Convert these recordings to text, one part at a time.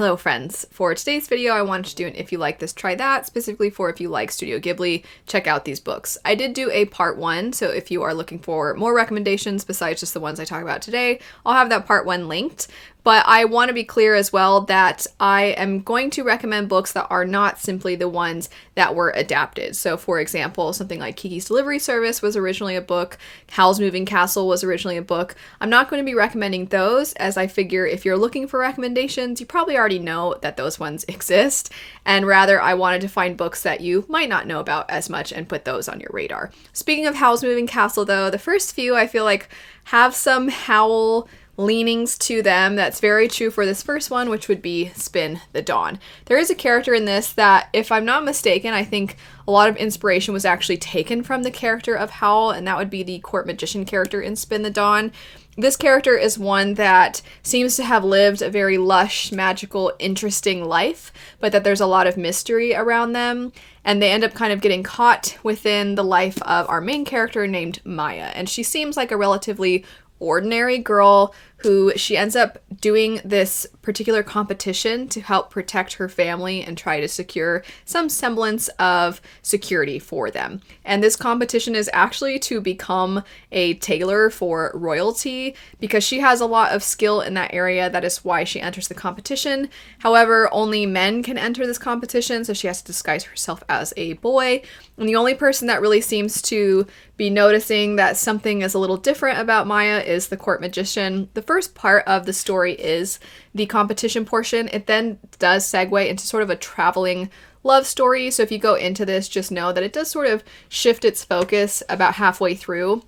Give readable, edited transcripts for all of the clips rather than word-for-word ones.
Hello friends, for today's video I wanted to do an If You Like This, Try That, specifically for if you like Studio Ghibli, check out these books. I did do a part 1, so if you are looking for more recommendations besides just the ones I talk about today, I'll have that part 1 linked. But I want to be clear as well that I am going to recommend books that are not simply the ones that were adapted. So for example, something like Kiki's Delivery Service was originally a book, Howl's Moving Castle was originally a book. I'm not going to be recommending those, as I figure if you're looking for recommendations, you probably already know that those ones exist, and rather I wanted to find books that you might not know about as much and put those on your radar. Speaking of Howl's Moving Castle though, the first few I feel like have some Howl leanings to them. That's very true for this first one, which would be Spin the Dawn. There is a character in this that, if I'm not mistaken, I think a lot of inspiration was actually taken from the character of Howl, and that would be the court magician character in Spin the Dawn. This character is one that seems to have lived a very lush, magical, interesting life, but that there's a lot of mystery around them, and they end up kind of getting caught within the life of our main character named Maya, and she seems like a relatively ordinary girl who she ends up doing this particular competition to help protect her family and try to secure some semblance of security for them. And this competition is actually to become a tailor for royalty because she has a lot of skill in that area. That is why she enters the competition. However, only men can enter this competition, so she has to disguise herself as a boy. And the only person that really seems to be noticing that something is a little different about Maya is the court magician. The first part of the story is the competition portion. It then does segue into sort of a traveling love story. So if you go into this, just know that it does sort of shift its focus about halfway through.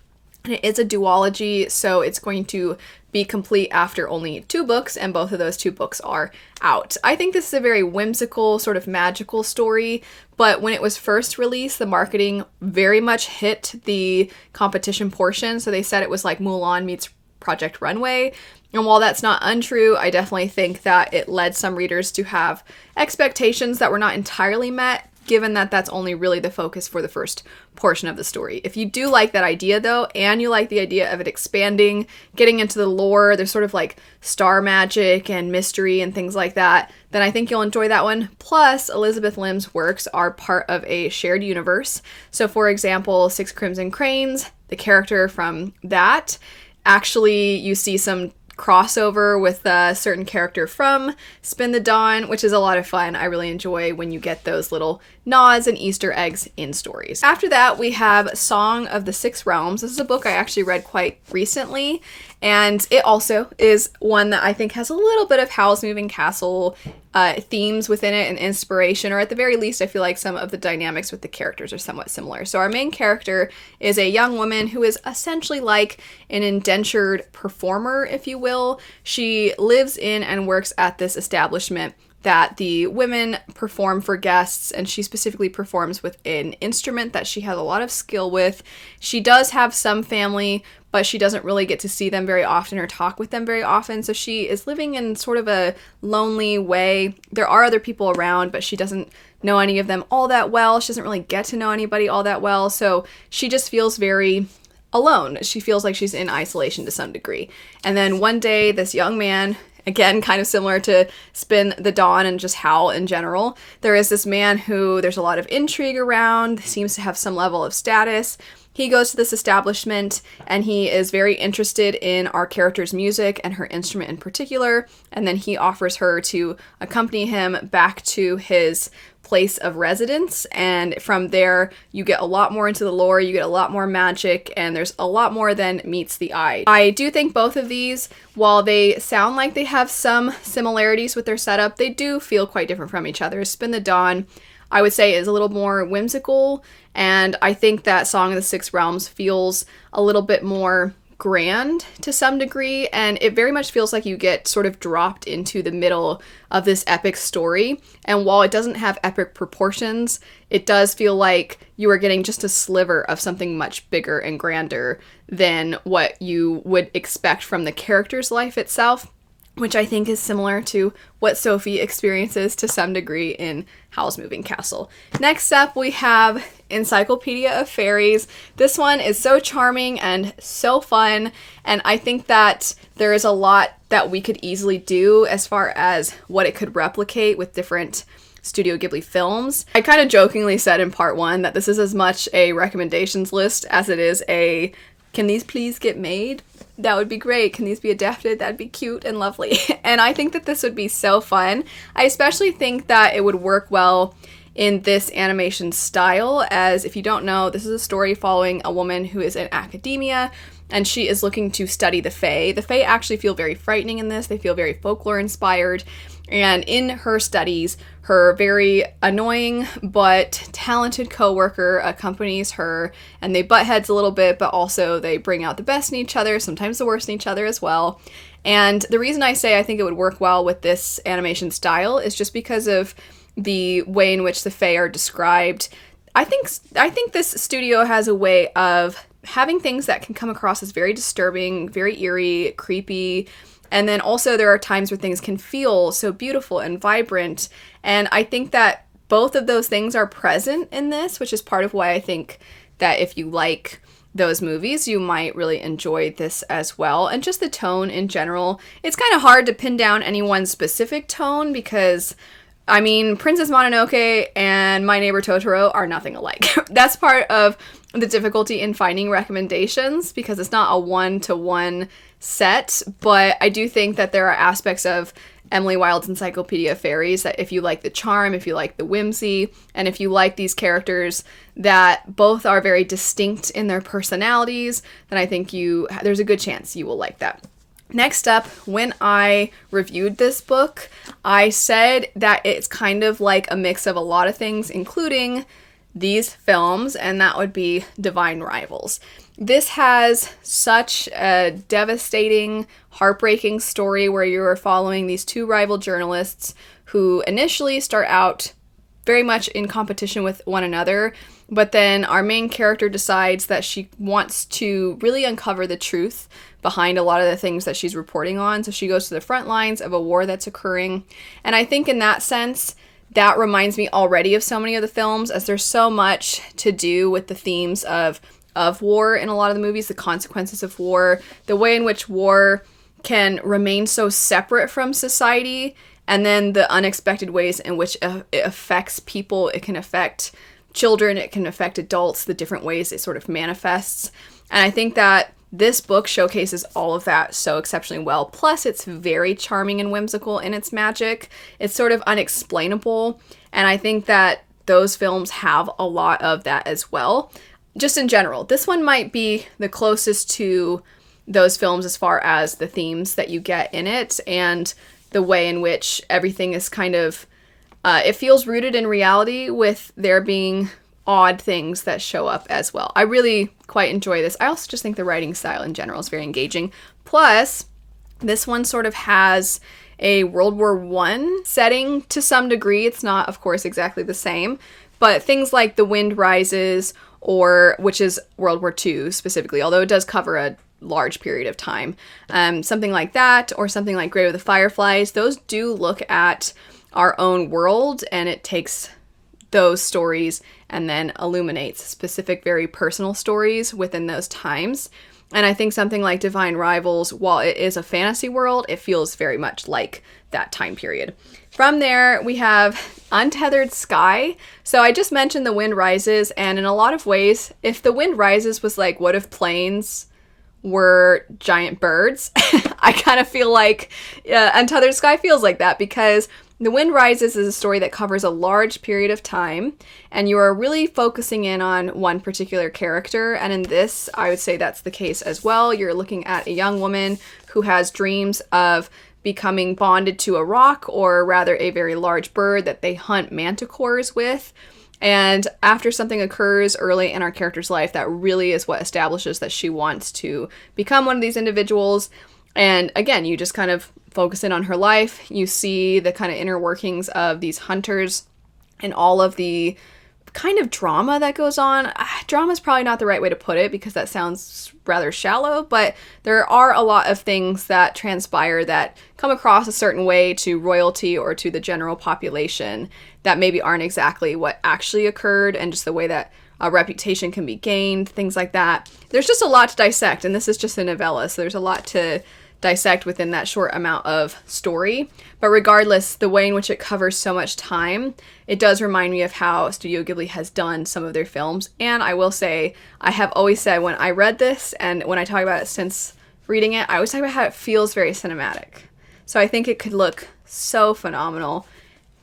And it is a duology, so it's going to be complete after only 2 books, and both of those 2 books are out. I think this is a very whimsical, sort of magical story, but when it was first released, the marketing very much hit the competition portion, so they said it was like Mulan meets Project Runway. And while that's not untrue, I definitely think that it led some readers to have expectations that were not entirely met, given that that's only really the focus for the first portion of the story. If you do like that idea though, and you like the idea of it expanding, getting into the lore, there's sort of like star magic and mystery and things like that, then I think you'll enjoy that one. Plus, Elizabeth Lim's works are part of a shared universe. So for example, Six Crimson Cranes, the character from that, actually you see some crossover with a certain character from Spin the Dawn, which is a lot of fun. I really enjoy when you get those little nods and Easter eggs in stories. After that, we have Song of the Six Realms. This is a book I actually read quite recently, and it also is one that I think has a little bit of Howl's Moving Castle themes within it and inspiration, or at the very least I feel like some of the dynamics with the characters are somewhat similar. So our main character is a young woman who is essentially like an indentured performer, if you will. She lives in and works at this establishment that the women perform for guests, and she specifically performs with an instrument that she has a lot of skill with. She does have some family, but she doesn't really get to see them very often or talk with them very often, so she is living in sort of a lonely way. There are other people around, but she doesn't know any of them all that well. She doesn't really get to know anybody all that well, so she just feels very alone. She feels like she's in isolation to some degree. And then one day, this young man, again, kind of similar to Spin the Dawn and just Howl in general, there is this man who there's a lot of intrigue around, seems to have some level of status. He goes to this establishment and he is very interested in our character's music and her instrument in particular, and then he offers her to accompany him back to his place of residence, and from there you get a lot more into the lore, you get a lot more magic, and there's a lot more than meets the eye. I do think both of these, while they sound like they have some similarities with their setup, they do feel quite different from each other. Spin the Dawn, I would say, is a little more whimsical, and I think that Song of the Six Realms feels a little bit more grand to some degree, and it very much feels like you get sort of dropped into the middle of this epic story. And while it doesn't have epic proportions, it does feel like you are getting just a sliver of something much bigger and grander than what you would expect from the character's life itself. which I think is similar to what Sophie experiences to some degree in Howl's Moving Castle. Next up, we have Encyclopaedia of Faeries. This one is so charming and so fun, and I think that there is a lot that we could easily do as far as what it could replicate with different Studio Ghibli films. I kind of jokingly said in part 1 that this is as much a recommendations list as it is a, can these please get made? That would be great. Can these be adapted? That'd be cute and lovely. And I think that this would be so fun. I especially think that it would work well in this animation style, as if you don't know, this is a story following a woman who is in academia and she is looking to study the Fae. The Fae actually feel very frightening in this. They feel very folklore inspired. And in her studies, her very annoying but talented coworker accompanies her, and they butt heads a little bit, but also they bring out the best in each other, sometimes the worst in each other as well. And the reason I say I think it would work well with this animation style is just because of the way in which the Fae are described. I think this studio has a way of having things that can come across as very disturbing, very eerie, creepy. And then also there are times where things can feel so beautiful and vibrant. And I think that both of those things are present in this, which is part of why I think that if you like those movies, you might really enjoy this as well. And just the tone in general, it's kind of hard to pin down any one specific tone because, I mean, Princess Mononoke and My Neighbor Totoro are nothing alike. That's part of the difficulty in finding recommendations because it's not a one-to-one set, but I do think that there are aspects of Emily Wilde's Encyclopaedia of Faeries that if you like the charm, if you like the whimsy, and if you like these characters that both are very distinct in their personalities, then I think there's a good chance you will like that. Next up, when I reviewed this book, I said that it's kind of like a mix of a lot of things, including these films, and that would be Divine Rivals. This has such a devastating, heartbreaking story where you are following these two rival journalists who initially start out very much in competition with one another, but then our main character decides that she wants to really uncover the truth behind a lot of the things that she's reporting on, so she goes to the front lines of a war that's occurring. And I think in that sense, that reminds me already of so many of the films, as there's so much to do with the themes of war in a lot of the movies, the consequences of war, the way in which war can remain so separate from society, and then the unexpected ways in which it affects people. It can affect children, it can affect adults, the different ways it sort of manifests. And I think that this book showcases all of that so exceptionally well. Plus, it's very charming and whimsical in its magic. It's sort of unexplainable, and I think that those films have a lot of that as well. Just in general, this one might be the closest to those films as far as the themes that you get in it and the way in which everything is kind of, it feels rooted in reality with there being odd things that show up as well. I really quite enjoy this. I also just think the writing style in general is very engaging. Plus, this one sort of has a World War I setting to some degree. It's not, of course, exactly the same, but things like The Wind Rises, which is World War II specifically, although it does cover a large period of time. Something like that, or something like Grave of the Fireflies, those do look at our own world, and it takes those stories and then illuminates specific, very personal stories within those times. And I think something like Divine Rivals, while it is a fantasy world, it feels very much like that time period. From there, we have Untethered Sky. So I just mentioned The Wind Rises, and in a lot of ways, if The Wind Rises was like, what if planes were giant birds? I kind of feel like Untethered Sky feels like that, because The Wind Rises is a story that covers a large period of time, and you are really focusing in on one particular character, and in this, I would say that's the case as well. You're looking at a young woman who has dreams of becoming bonded to a rock, or rather a very large bird that they hunt manticores with. And after something occurs early in our character's life, that really is what establishes that she wants to become one of these individuals. And again, you just kind of focus in on her life. You see the kind of inner workings of these hunters and all of the kind of drama that goes on. Drama is probably not the right way to put it because that sounds rather shallow, but there are a lot of things that transpire that come across a certain way to royalty or to the general population that maybe aren't exactly what actually occurred, and just the way that a reputation can be gained, things like that. There's just a lot to dissect, and this is just a novella, so there's a lot to dissect within that short amount of story. But regardless, the way in which it covers so much time, it does remind me of how Studio Ghibli has done some of their films. And I will say, I have always said when I read this, and when I talk about it since reading it, I always talk about how it feels very cinematic. So I think it could look so phenomenal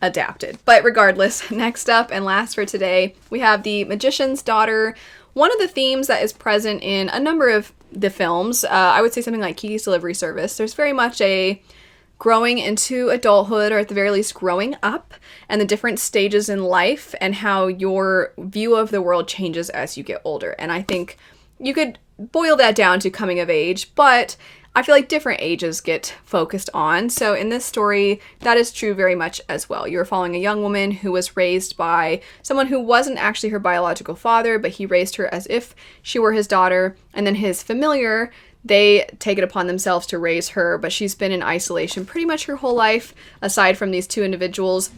adapted. But regardless, next up and last for today, we have The Magician's Daughter. One of the themes that is present in a number of the films, I would say something like Kiki's Delivery Service, there's very much a growing into adulthood, or at the very least growing up, and the different stages in life and how your view of the world changes as you get older. And I think you could boil that down to coming of age, but I feel like different ages get focused on. So in this story, that is true very much as well. You're following a young woman who was raised by someone who wasn't actually her biological father, but he raised her as if she were his daughter. And then his familiar, they take it upon themselves to raise her, but she's been in isolation pretty much her whole life, aside from these two individuals.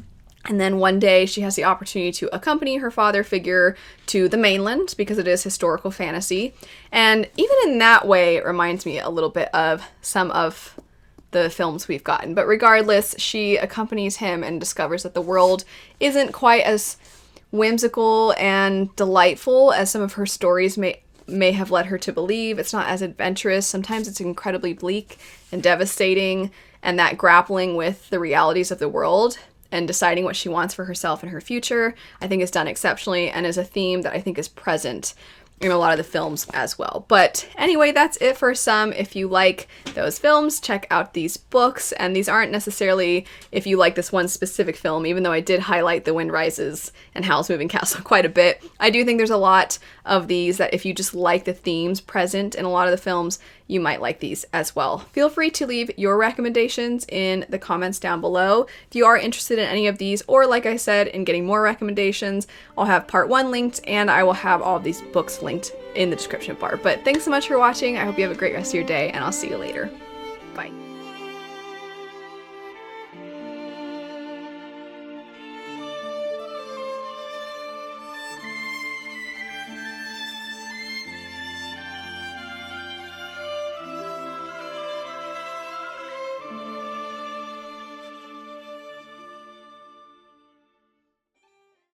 And then one day she has the opportunity to accompany her father figure to the mainland because it is historical fantasy. And even in that way, it reminds me a little bit of some of the films we've gotten. But regardless, she accompanies him and discovers that the world isn't quite as whimsical and delightful as some of her stories may have led her to believe. It's not as adventurous. Sometimes it's incredibly bleak and devastating, and that grappling with the realities of the world and deciding what she wants for herself and her future, I think is done exceptionally, and is a theme that I think is present in a lot of the films as well. But anyway, that's it for some. If you like those films, check out these books. And these aren't necessarily if you like this one specific film, even though I did highlight The Wind Rises and Howl's Moving Castle quite a bit. I do think there's a lot of these that if you just like the themes present in a lot of the films, you might like these as well. Feel free to leave your recommendations in the comments down below. If you are interested in any of these, or like I said, in getting more recommendations, I'll have part 1 linked, and I will have all of these books linked in the description bar. But thanks so much for watching. I hope you have a great rest of your day, and I'll see you later. Bye.